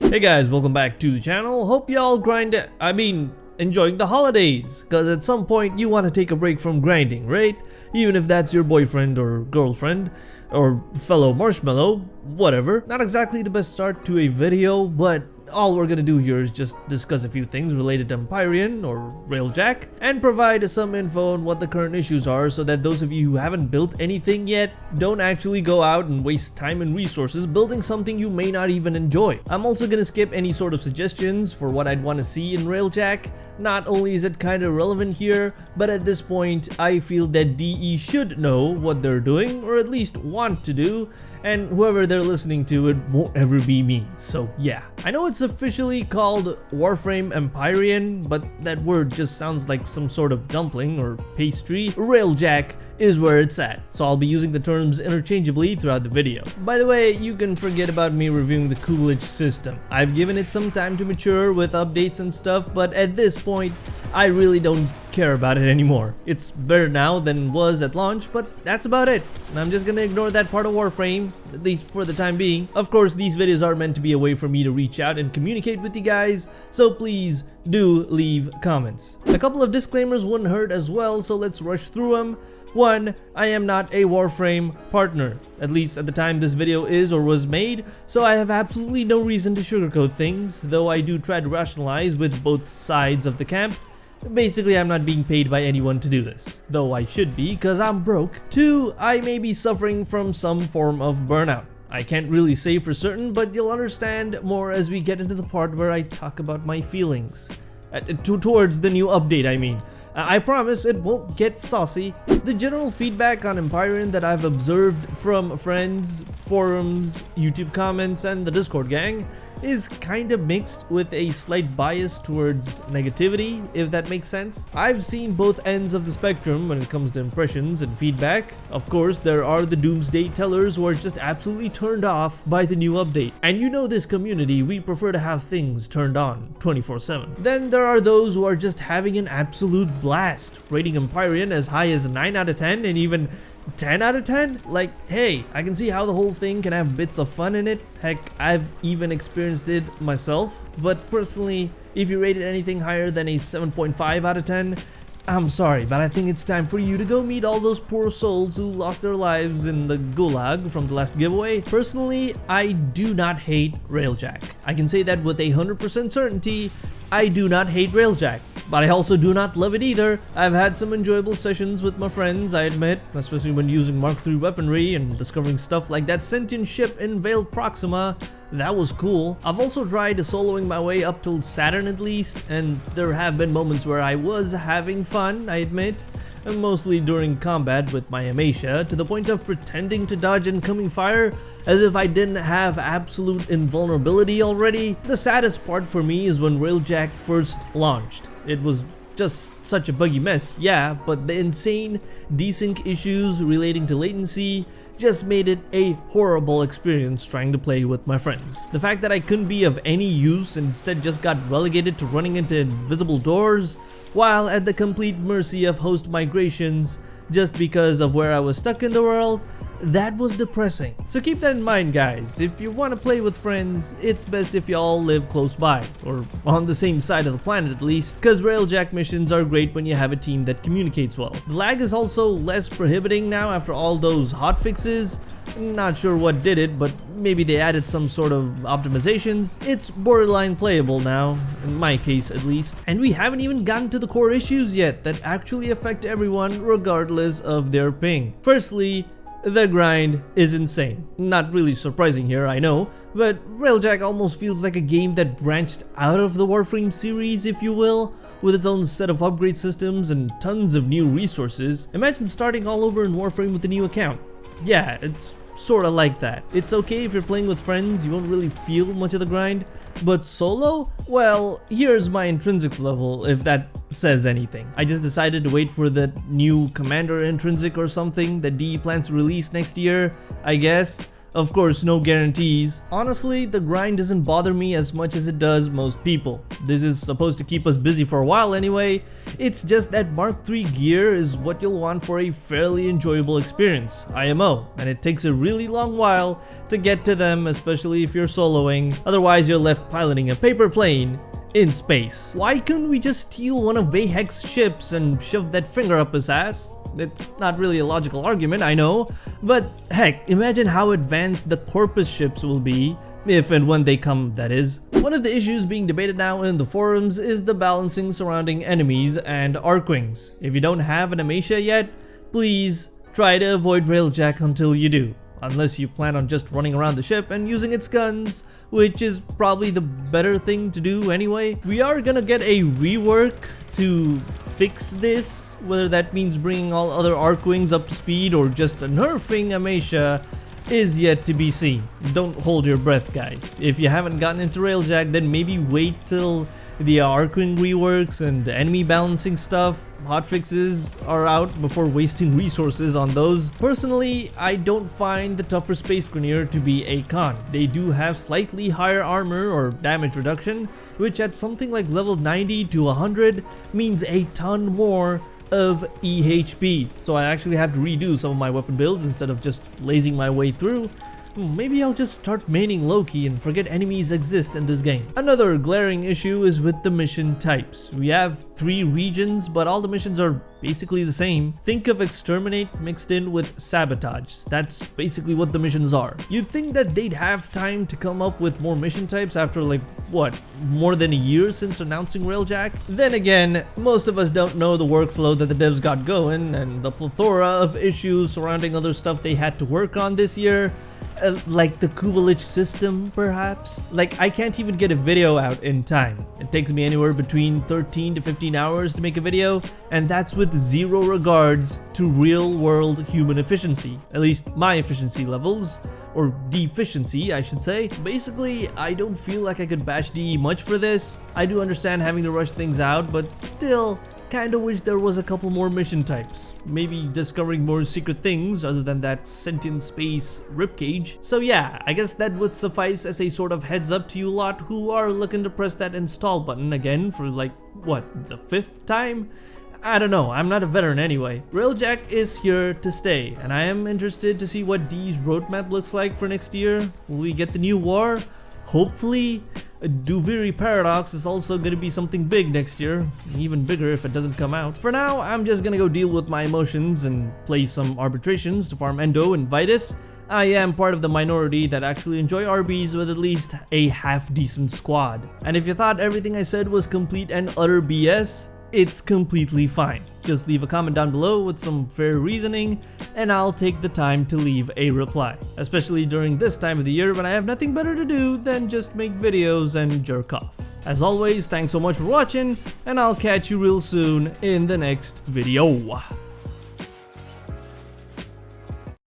Hey guys, welcome back to the channel. Hope y'all enjoying the holidays, cause at some point you want to take a break from grinding, right? Even if that's your boyfriend or girlfriend or fellow MarshMello, whatever. Not exactly the best start to a video, but all we're gonna do here is just discuss a few things related to Empyrean or Railjack and provide some info on what the current issues are so that those of you who haven't built anything yet don't actually go out and waste time and resources building something you may not even enjoy. I'm also gonna skip any sort of suggestions for what I'd want to see in Railjack. Not only is it kinda relevant here, but at this point I feel that DE should know what they're doing, or at least want to do, and whoever they're listening to, it won't ever be me. So yeah, I know it's officially called Warframe Empyrean, but that word just sounds like some sort of dumpling or pastry. Railjack is where it's at, so I'll be using the terms interchangeably throughout the video. By the way, you can forget about me reviewing the Coolidge system. I've given it some time to mature with updates and stuff, but at this point, I really don't care about it anymore. It's better now than it was at launch, but that's about it. And I'm just gonna ignore that part of Warframe, at least for the time being. Of course, these videos are meant to be a way for me to reach out and communicate with you guys, so please do leave comments. A couple of disclaimers wouldn't hurt as well, so let's rush through them. 1. I am not a Warframe partner, at least at the time this video is or was made, so I have absolutely no reason to sugarcoat things, though I do try to rationalize with both sides of the camp. Basically, I'm not being paid by anyone to do this, though I should be, cause I'm broke. 2. I may be suffering from some form of burnout. I can't really say for certain, but you'll understand more as we get into the part where I talk about my feelings. Towards the new update, I mean. I promise it won't get saucy. The general feedback on Empyrean that I've observed from friends, forums, YouTube comments, and the Discord gang is kinda mixed with a slight bias towards negativity, if that makes sense. I've seen both ends of the spectrum when it comes to impressions and feedback. Of course, there are the doomsday tellers who are just absolutely turned off by the new update. And you know this community, we prefer to have things turned on 24/7. Then there are those who are just having an absolute blast, rating Empyrean as high as 9 out of 10 and even 10 out of 10? Like, hey, I can see how the whole thing can have bits of fun in it. Heck, I've even experienced it myself. But personally, if you rated anything higher than a 7.5 out of 10, I'm sorry, but I think it's time for you to go meet all those poor souls who lost their lives in the gulag from the last giveaway. Personally, I do not hate Railjack. I can say that with 100% certainty. I do not hate Railjack, but I also do not love it either. I've had some enjoyable sessions with my friends, I admit, especially when using Mark III weaponry and discovering stuff like that sentient ship in Veiled Proxima. That was cool. I've also tried soloing my way up till Saturn at least, and there have been moments where I was having fun, I admit. Mostly during combat with my Amasha, to the point of pretending to dodge incoming fire as if I didn't have absolute invulnerability already. The saddest part for me is when Railjack first launched. It was just such a buggy mess, yeah, but the insane desync issues relating to latency just made it a horrible experience trying to play with my friends. The fact that I couldn't be of any use and instead just got relegated to running into invisible doors while at the complete mercy of host migrations just because of where I was stuck in the world, that was depressing. So keep that in mind, guys. If you want to play with friends, it's best if you all live close by, or on the same side of the planet at least, cause Railjack missions are great when you have a team that communicates well. The lag is also less prohibiting now after all those hotfixes. Not sure what did it, but maybe they added some sort of optimizations. It's borderline playable now, in my case at least. And we haven't even gotten to the core issues yet that actually affect everyone regardless of their ping. Firstly, the grind is insane. Not really surprising here, I know, but Railjack almost feels like a game that branched out of the Warframe series, if you will, with its own set of upgrade systems and tons of new resources. Imagine starting all over in Warframe with a new account. Yeah, it's sorta like that. It's okay if you're playing with friends, you won't really feel much of the grind, but solo? Well, here's my intrinsics level, if that says anything. I just decided to wait for the new commander intrinsic or something that DE plans to release next year, I guess. Of course, no guarantees. Honestly, the grind doesn't bother me as much as it does most people. This is supposed to keep us busy for a while anyway. It's just that Mark III gear is what you'll want for a fairly enjoyable experience, IMO, and it takes a really long while to get to them, especially if you're soloing. Otherwise, you're left piloting a paper plane in space. Why couldn't we just steal one of Vahek's ships and shove that finger up his ass? It's not really a logical argument, I know, but heck, imagine how advanced the Corpus ships will be, if and when they come, that is. One of the issues being debated now in the forums is the balancing surrounding enemies and Archwings. If you don't have an Amisha yet, please try to avoid Railjack until you do. Unless you plan on just running around the ship and using its guns, which is probably the better thing to do anyway. We are gonna get a rework to fix this, whether that means bringing all other Archwings up to speed or just nerfing Amisha is yet to be seen. Don't hold your breath, guys. If you haven't gotten into Railjack, then maybe wait till the Archwing reworks and enemy balancing stuff, hotfixes are out before wasting resources on those. Personally, I don't find the tougher Space Grineer to be a con. They do have slightly higher armor or damage reduction, which at something like level 90 to 100 means a ton more of EHP. So I actually have to redo some of my weapon builds instead of just lazing my way through. Maybe I'll just start maining Loki and forget enemies exist in this game. Another glaring issue is with the mission types. We have 3 regions, but all the missions are basically the same. Think of exterminate mixed in with sabotage. That's basically what the missions are. You'd think that they'd have time to come up with more mission types after like, what, more than a year since announcing Railjack? Then again, most of us don't know the workflow that the devs got going and the plethora of issues surrounding other stuff they had to work on this year. Like the Kuvalich system, perhaps? Like, I can't even get a video out in time. It takes me anywhere between 13 to 15 hours to make a video, and that's with zero regards to real-world human efficiency. At least my efficiency levels, or deficiency, I should say. Basically, I don't feel like I could bash DE much for this. I do understand having to rush things out, but still, kinda wish there was a couple more mission types. Maybe discovering more secret things other than that sentient space ribcage. So yeah, I guess that would suffice as a sort of heads up to you lot who are looking to press that install button again for like, what, the 5th time? I don't know, I'm not a veteran anyway. Railjack is here to stay, and I am interested to see what D's roadmap looks like for next year. Will we get the new war? Hopefully. Duviri Paradox is also going to be something big next year, even bigger if it doesn't come out. For now, I'm just going to go deal with my emotions and play some arbitrations to farm Endo and Vitus. I am part of the minority that actually enjoy RBs with at least a half-decent squad. And if you thought everything I said was complete and utter BS, it's completely fine. Just leave a comment down below with some fair reasoning, and I'll take the time to leave a reply. Especially during this time of the year when I have nothing better to do than just make videos and jerk off. As always, thanks so much for watching, and I'll catch you real soon in the next video.